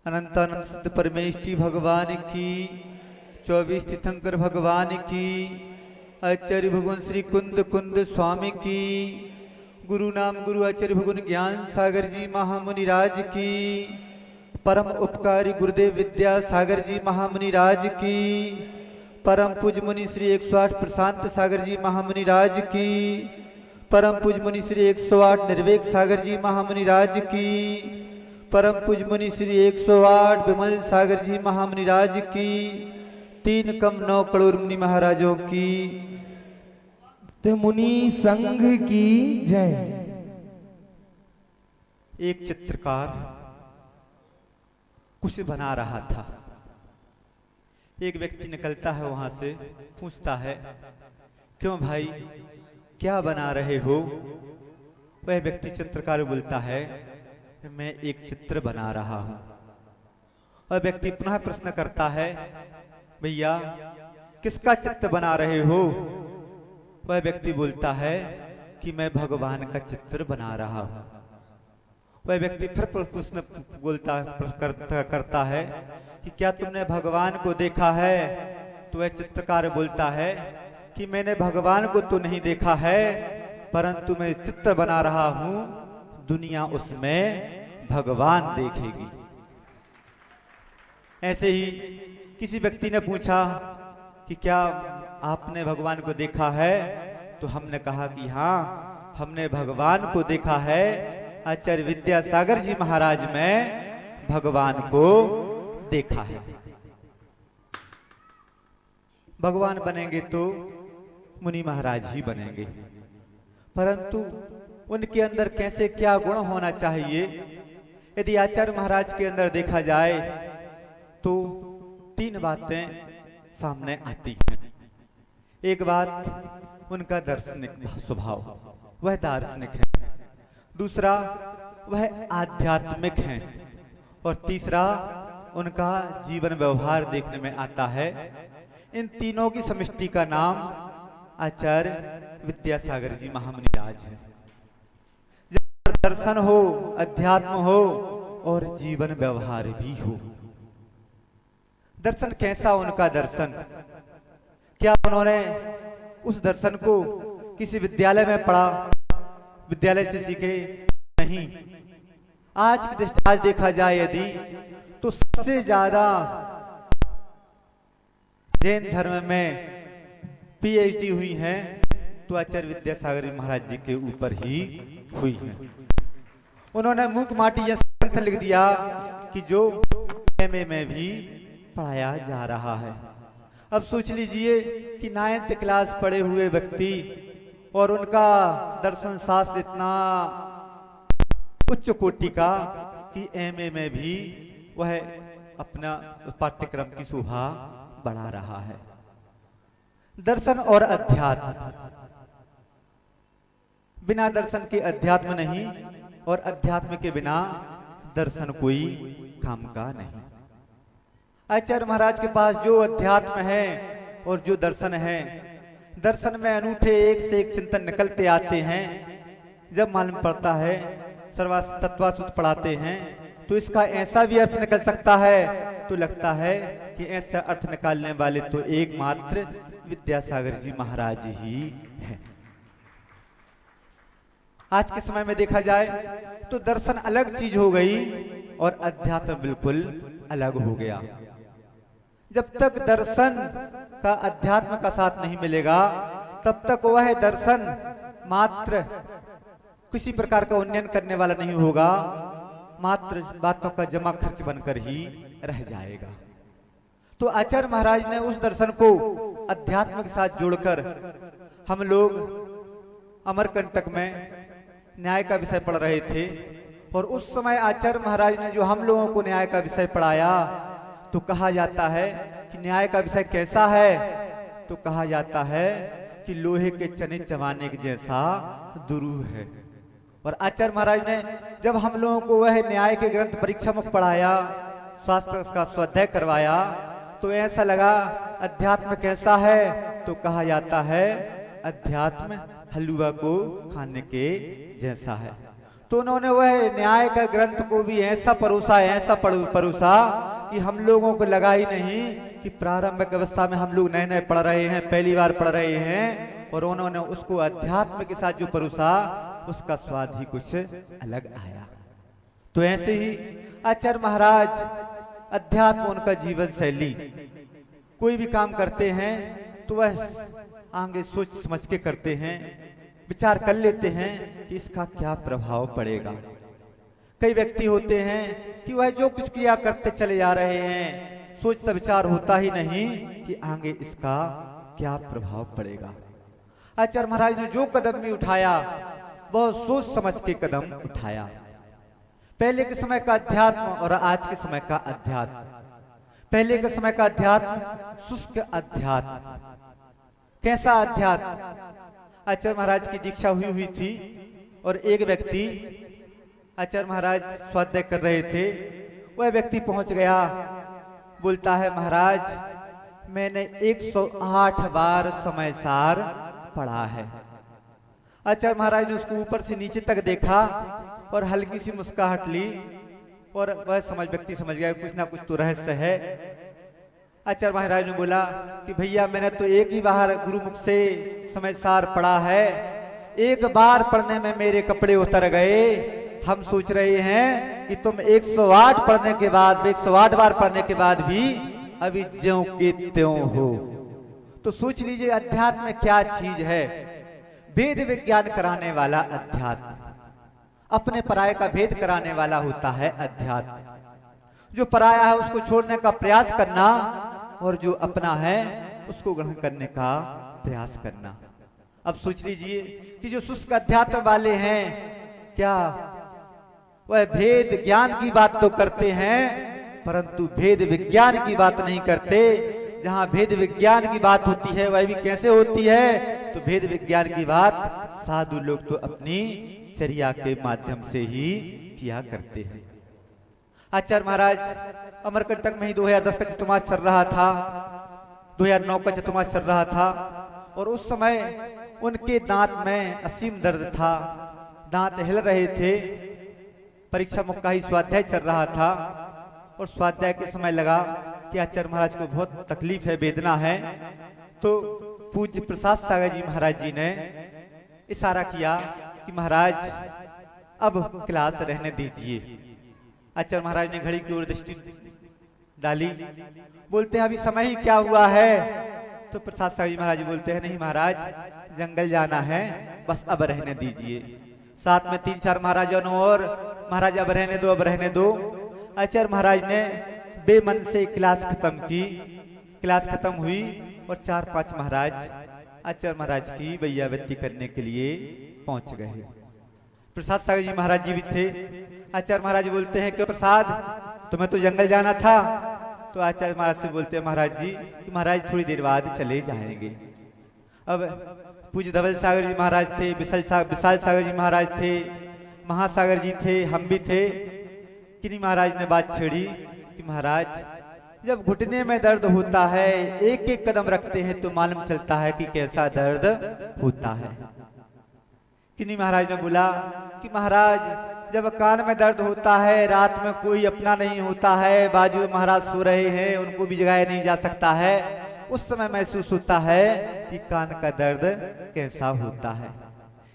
अनंतानंद सिद्ध परमेष्टि भगवान की, 24 तीर्थंकर भगवान की, आचार्य भगवान श्री कुंद कुंद स्वामी की, गुरु नाम गुरु आचार्य भगवान ज्ञान सागर जी महामुनि राज की, परम उपकारी गुरुदेव विद्या सागर जी महामुनि राज की, परम पूज मुनि श्री 108 प्रशांत सागर जी महामुनि राज की, परम पूज मुनि श्री 108 निर्वेक सागर जी महामुनि राज की, परम पूज मुनि श्री 108 विमल सागर जी महामुनि राज की, 3 कम 9 करोड़ मुनि महाराजों की, ते मुनि संघ की जय। एक चित्रकार कुछ बना रहा था। एक व्यक्ति निकलता है वहां से, पूछता है, क्यों भाई क्या बना रहे हो? वह व्यक्ति चित्रकार बोलता है, मैं एक चित्र बना रहा हूं। वह व्यक्ति पुनः प्रश्न करता है, भैया किसका चित्र बना रहे हो? वह व्यक्ति बोलता है कि मैं भगवान का चित्र बना रहा हूं। वह व्यक्ति फिर प्रश्न करता है कि क्या तुमने भगवान को देखा है? तो वह चित्रकार बोलता है कि मैंने भगवान को तो नहीं देखा है, परंतु मैं चित्र बना रहा हूं, दुनिया उसमें भगवान देखेगी। ऐसे ही किसी व्यक्ति ने पूछा कि क्या आपने भगवान को देखा है? तो हमने कहा कि हाँ, हमने भगवान को देखा है। आचार्य विद्यासागर जी महाराज में भगवान को देखा है। भगवान बनेंगे तो मुनि महाराज ही बनेंगे, परंतु उनके अंदर कैसे क्या गुण होना चाहिए, यदि आचार्य महाराज के अंदर देखा जाए तो 3 बातें सामने आती हैं। एक बात उनका दार्शनिक स्वभाव, वह दार्शनिक है। दूसरा वह आध्यात्मिक है। और तीसरा उनका जीवन व्यवहार देखने में आता है। इन तीनों की समष्टि का नाम आचार्य विद्यासागर जी महामुनि राज है। जब दर्शन हो, अध्यात्म हो और जीवन व्यवहार भी हो। दर्शन कैसा उनका दर्शन? क्या उन्होंने उस दर्शन को किसी विद्यालय में पढ़ा, विद्यालय से सीखे? नहीं। आज की दृष्टि आज देखा जाए यदि, तो सबसे ज्यादा जैन धर्म में पीएचडी हुई है तो आचार्य विद्यासागर महाराज जी के ऊपर ही हुई है। उन्होंने मूक माटी जैसा ग्रंथ लिख दिया कि जो एमए में भी पढ़ाया जा रहा है। अब सोच लीजिए कि 9th क्लास पढ़े हुए व्यक्ति और उनका दर्शन शास्त्र इतना उच्च कोटि का कि एमए में भी वह अपना पाठ्यक्रम की शोभा बढ़ा रहा है। दर्शन और अध्यात्म, बिना दर्शन के अध्यात्म नहीं, और अध्यात्म के बिना दर्शन कोई काम का नहीं। आचार्य महाराज के पास जो अध्यात्म है और जो दर्शन है, दर्शन में अनूठे एक से एक चिंतन निकलते आते हैं। जब मालूम पड़ता है, सर्वास तत्वासुत पढ़ाते हैं, तो इसका ऐसा भी अर्थ निकल सकता है, तो लगता है कि ऐसा अर्थ निकालने वाले तो एकमात्र विद्यासागर जी महाराज ही हैं। आज के समय में देखा जाए तो दर्शन अलग चीज हो गई और अध्यात्म बिल्कुल अलग हो गया। जब तक दर्शन का अध्यात्म का साथ नहीं मिलेगा, तब तक वह दर्शन मात्र किसी प्रकार का उन्नयन करने वाला नहीं होगा, मात्र बातों का जमा खर्च बनकर ही रह जाएगा। तो आचार्य महाराज ने उस दर्शन को अध्यात्म के साथ जोड़कर, हम लोग अमरकंटक में न्याय का विषय पढ़ रहे थे, और उस समय आचार्य महाराज ने जो हम लोगों को न्याय का विषय पढ़ाया, तो कहा जाता है कि न्याय का विषय कैसा है? तो कहा जाता है कि लोहे के चने चबाने के जैसा दुरूह है। और आचार्य महाराज ने जब हम लोगों को वह न्याय के ग्रंथ परीक्षा मुख पढ़ाया, शास्त्र का स्वाध्याय करवाया, तो ऐसा लगा अध्यात्म कैसा है? तो कहा जाता है अध्यात्म हलवा को खाने के जैसा है। तो उन्होंने वह न्याय का ग्रंथ को भी ऐसा परोसा कि हम लोगों को लगा ही नहीं कि प्रारंभिक अवस्था में हम लोग नए नए पढ़ रहे हैं, पहली बार पढ़ रहे हैं, और उन्होंने उसको अध्यात्म के साथ जो परोसा उसका स्वाद ही कुछ अलग आया। तो ऐसे ही आचार्य महाराज, अध्यात्म उनका जीवन शैली, कोई भी काम करते हैं तो वह आगे सोच समझ के करते हैं, विचार कर लेते हैं कि इसका क्या प्रभाव पड़ेगा। कई व्यक्ति होते हैं कि वह जो कुछ क्रिया करते चले जा रहे हैं, सोच विचार होता ही नहीं कि आगे इसका क्या प्रभाव पड़ेगा। आचार्य महाराज ने जो कदम भी उठाया वह सोच समझ के कदम उठाया। पहले के समय का अध्यात्म और आज के समय का अध्यात्म। पहले के समय का अध्यात्म शुष्क अध्यात्म। कैसा अध्यात्म? आचार्य महाराज की दीक्षा हुई थी और एक व्यक्ति, आचार्य महाराज स्वाध्याय कर रहे थे, वह व्यक्ति पहुंच गया, बोलता है महाराज मैंने 108 बार समय सार पढ़ा है। आचार्य महाराज ने उसको ऊपर से नीचे तक देखा और हल्की सी मुस्कुराहट ली और वह व्यक्ति समझ गया कुछ ना कुछ तो रहस्य है। आचार्य महाराज ने बोला कि भैया मैंने तो एक ही बार गुरुमुख से समय सार पढ़ा है, एक बार पढ़ने में मेरे कपड़े उतर गए। हम सोच रहे हैं कि तुम 108 पढ़ने के बाद, 108 बार पढ़ने के बाद भी अभी ज्यों के त्यों हो। तो सोच लीजिए अध्यात्म में क्या चीज है। भेद विज्ञान कराने वाला अध्यात्म, अपने पराये का भेद कराने वाला होता है अध्यात्म। जो पराया है उसको छोड़ने का प्रयास करना और जो अपना है उसको ग्रहण करने का प्रयास करना। अब सोच लीजिए कि जो शुष्क अध्यात्म वाले हैं, क्या वह भेद ज्ञान की बात तो करते हैं परंतु भेद विज्ञान की बात नहीं करते। जहां भेद विज्ञान की बात होती है वह भी कैसे होती है? तो भेद विज्ञान की बात साधु लोग तो अपनी चर्या के माध्यम से ही किया करते हैं। आचार्य महाराज अमरकंटक में ही 2010 का चतुर्मास चल रहा था, 2009 का चतुर्मास चल रहा था और उस समय उनके दांत में असीम दर्द था, दांत हिल रहे थे। परीक्षा मुख का ही स्वाध्याय चल रहा था और स्वाध्याय के समय लगा कि आचार्य महाराज को बहुत तकलीफ है, वेदना है। तो पूज्य प्रसाद सागर जी महाराज जी ने इशारा किया कि महाराज अब क्लास रहने दीजिए। आचार्य महाराज ने घड़ी की ओर दृष्टि डाली, बोलते हैं अभी समय ही क्या हुआ है? तो प्रसाद सागर जी महाराज बोलते हैं नहीं महाराज जंगल जाना है, बस अब रहने दीजिए। साथ में 3-4 महाराजों और महाराज अब रहने दो, अब रहने दो। आचार्य महाराज ने बेमन से क्लास खत्म की। क्लास खत्म हुई और 4-5 महाराज आचार्य महाराज की वैयावृत्ति करने के लिए पहुंच गए। प्रसाद सागर जी महाराज जी भी थे। आचार्य महाराज बोलते हैं कि प्रसाद तुम्हें तो जंगल जाना था। तो आचार्य महाराज से बोलते हैं महाराज जी कि महाराज थोड़ी देर बाद चले जाएंगे। अब पूज्य धवल सागर जी महाराज थे, विशाल सागर जी महाराज थे, महासागर जी थे, हम भी थे। किन्हीं महाराज ने बात छेड़ी कि महाराज जब घुटने में दर्द होता है, एक एक कदम रखते हैं तो मालूम चलता है कि कैसा दर्द होता है। किन्हीं महाराज ने बोला कि महाराज जब कान में दर्द होता है, रात में कोई अपना नहीं होता है, बाजू में महाराज सो रहे हैं, उनको भी जगाया नहीं जा सकता है, उस समय महसूस होता है कि कान का दर्द कैसा होता है।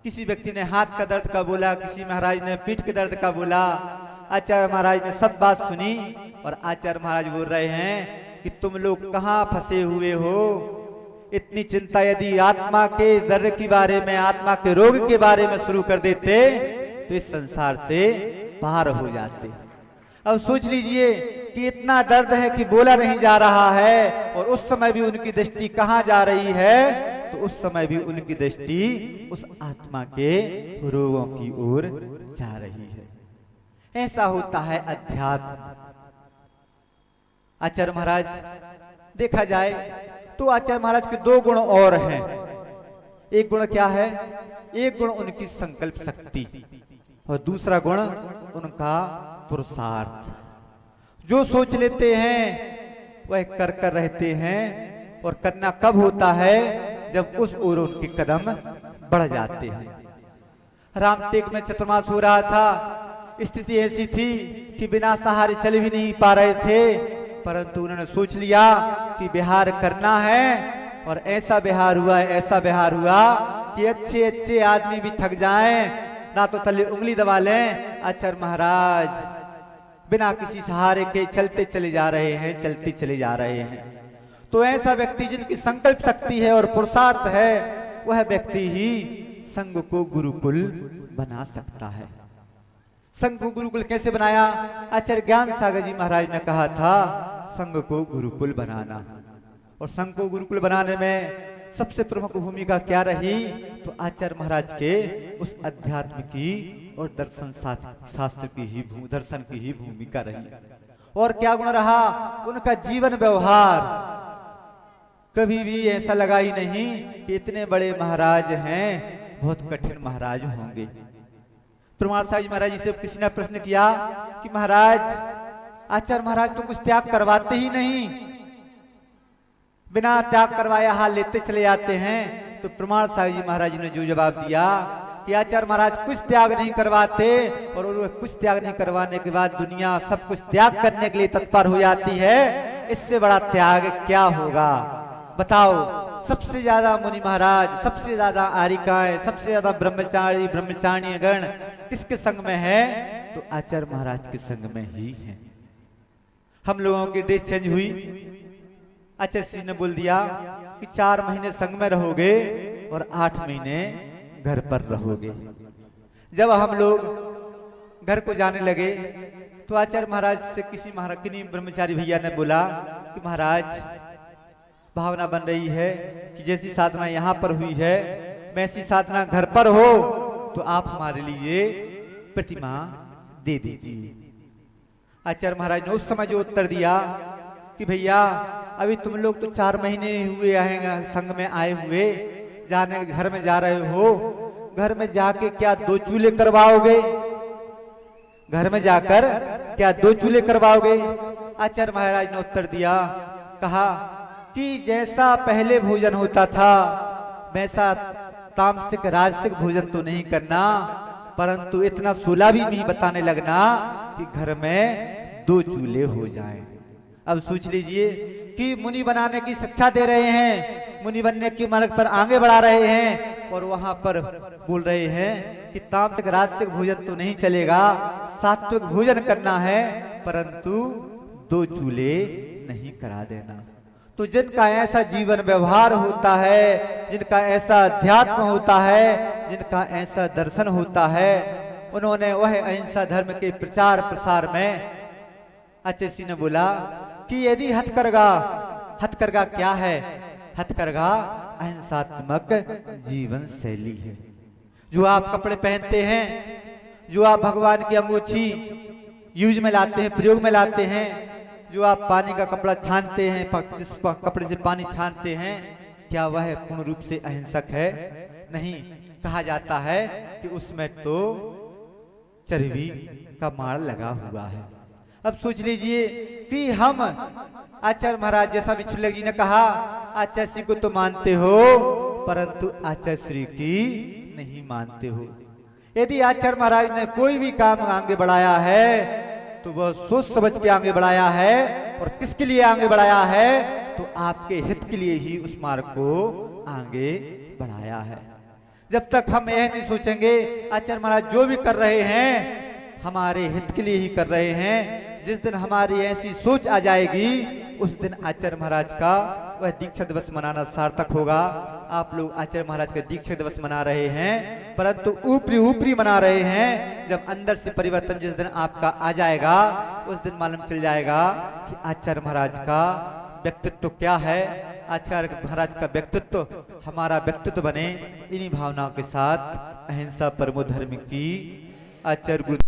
किसी व्यक्ति ने हाथ का दर्द का बोला, किसी महाराज ने पीठ के दर्द का बोला। आचार्य महाराज ने सब बात सुनी और आचार्य महाराज बोल रहे हैं कि तुम लोग कहाँ फंसे हुए हो। इतनी चिंता यदि आत्मा के दर्द के बारे में, आत्मा के रोग के बारे में शुरू कर देते तो इस संसार से बाहर हो जाते। अब सोच लीजिए कि इतना दर्द है कि बोला नहीं जा रहा है और उस समय भी उनकी दृष्टि कहाँ जा रही है? तो उस समय भी उनकी दृष्टि उस आत्मा के रोगों की ओर जा रही है। ऐसा होता है अध्यात्म। आचार्य महाराज देखा जाए तो आचार्य महाराज के 2 गुण और हैं। एक गुण क्या है? एक गुण उनकी संकल्प शक्ति और दूसरा गुण उनका पुरुषार्थ। जो सोच लेते हैं वह कर रहते हैं और करना कब होता है? जब उस ओर उनके कदम बढ़ जाते हैं। रामटेक में चतुर्मास हो रहा था। स्थिति ऐसी थी कि बिना सहारे चल भी नहीं पा रहे थे, परंतु उन्होंने सोच लिया कि बिहार करना है। और ऐसा बिहार हुआ, ऐसा बिहार हुआ कि अच्छे अच्छे आदमी भी थक जाएं, ना तो तले उंगली दबा लें। आचार्य महाराज बिना किसी सहारे के चलते चले जा रहे हैं, चलते चले जा रहे हैं। तो ऐसा व्यक्ति जिनकी संकल्प शक्ति है और पुरुषार्थ है, वह व्यक्ति ही संघ को गुरुकुल बना सकता है। संघ को गुरुकुल कैसे बनाया? आचार्य ज्ञान सागर जी महाराज ने कहा था संघ को गुरुकुल बनाना। और संघ को गुरुकुल बनाने में सबसे प्रमुख भूमिका क्या रही? तो आचार्य महाराज के उस अध्यात्म की और दर्शन शास्त्र की ही दर्शन की ही भूमिका रही। और क्या गुण रहा? उनका जीवन व्यवहार। कभी भी ऐसा लगा ही नहीं कि इतने बड़े महाराज हैं, बहुत कठिन महाराज होंगे। प्रमाण साहब जी महाराज जी से किसी ने प्रश्न किया कि महाराज, आचार्य महाराज तो कुछ त्याग करवाते ही नहीं, बिना त्याग करवाए हाल लेते चले जाते हैं। तो प्रमाण साहब जी महाराज जी ने जो जवाब दिया कि आचार्य महाराज कुछ त्याग नहीं करवाते, और कुछ त्याग नहीं करवाने के बाद दुनिया सब कुछ त्याग करने के लिए तत्पर हो जाती है। इससे बड़ा त्याग क्या होगा? बताओ, सबसे ज्यादा मुनि महाराज, सबसे ज्यादा आरिकाएं, सबसे ज्यादा ब्रह्मचारी गण किसके संग में है? तो आचार्य महाराज के संग में ही है। हम लोगों की ड्रेस चेंज हुई, आचार्य जी ने बोल दिया कि 4 महीने संग में रहोगे और 8 महीने घर पर रहोगे। जब हम लोग घर को जाने लगे तो आचार्य महाराज से किन्हीं ब्रह्मचारी भैया ने बोला कि महाराज, भावना बन रही है कि जैसी साधना यहाँ पर हुई है वैसी साधना घर पर हो, तो आप हमारे लिए प्रतिमा दे दीजिए। आचार्य महाराज ने उस समय जो उत्तर दिया कि भैया, अभी तुम लोग तो 4 महीने हुए आएंगे संघ में आए हुए, जाने घर में जा रहे हो, घर में जाके क्या 2 चूल्हे करवाओगे? घर में जाकर क्या 2 चूल्हे करवाओगे? आचार्य महाराज ने उत्तर दिया, कहा कि जैसा पहले भोजन होता था वैसा तामसिक राजसिक भोजन तो नहीं करना, परंतु इतना सूला भी नहीं बताने लगना कि घर में 2 चूल्हे हो जाएं। अब सोच लीजिए कि मुनि बनाने की शिक्षा दे रहे हैं, मुनि बनने की मार्ग पर आगे बढ़ा रहे हैं, और वहां पर बोल रहे हैं कि तामसिक राजसिक भोजन तो नहीं चलेगा, सात्विक भोजन करना है, परंतु 2 चूल्हे नहीं करा देना। तो जिनका ऐसा जीवन व्यवहार होता है, जिनका ऐसा अध्यात्म होता है, जिनका ऐसा दर्शन होता है, उन्होंने वह अहिंसा धर्म के प्रचार प्रसार में आचार्य जी ने बोला कि यदि हथकरघा क्या है? हथकरघा अहिंसात्मक जीवन शैली है। जो आप कपड़े पहनते हैं, जो आप भगवान की अंगूठी यूज में लाते हैं, प्रयोग में लाते हैं, जो आप पानी का कपड़ा छानते हैं, जिस कपड़े से पानी छानते हैं, क्या वह पूर्ण रूप से अहिंसक है? नहीं। कहा जाता है कि उसमें तो चर्बी का मार लगा हुआ है। अब सोच लीजिए कि हम आचार्य महाराज, जैसा विचुल्लक जी ने कहा, आचार्य श्री को तो मानते हो, परंतु आचार्य श्री की नहीं मानते हो। यदि आचार्य महाराज ने कोई भी काम आगे बढ़ाया है तो वह सोच समझ के आगे बढ़ाया है, और किसके लिए आगे बढ़ाया है? तो आपके हित के लिए ही उस मार्ग को आगे बढ़ाया है। जब तक हम यह नहीं सोचेंगे आचार्य महाराज जो भी कर रहे हैं हमारे हित के लिए ही कर रहे हैं, जिस दिन हमारी ऐसी सोच आ जाएगी उस दिन आचार्य महाराज का वह दीक्षा दिवस मनाना सार्थक होगा। आप लोग आचार्य महाराज का दीक्षा दिवस मना रहे हैं, परंतु ऊपरी मना रहे हैं। जब अंदर से परिवर्तन जिस दिन आपका आ जाएगा उस दिन मालूम चल जाएगा कि आचार्य महाराज का व्यक्तित्व क्या है। आचार्य महाराज का व्यक्तित्व हमारा व्यक्तित्व बने, इन्हीं भावनाओं के साथ अहिंसा परमो धर्म की आचार्य गुरु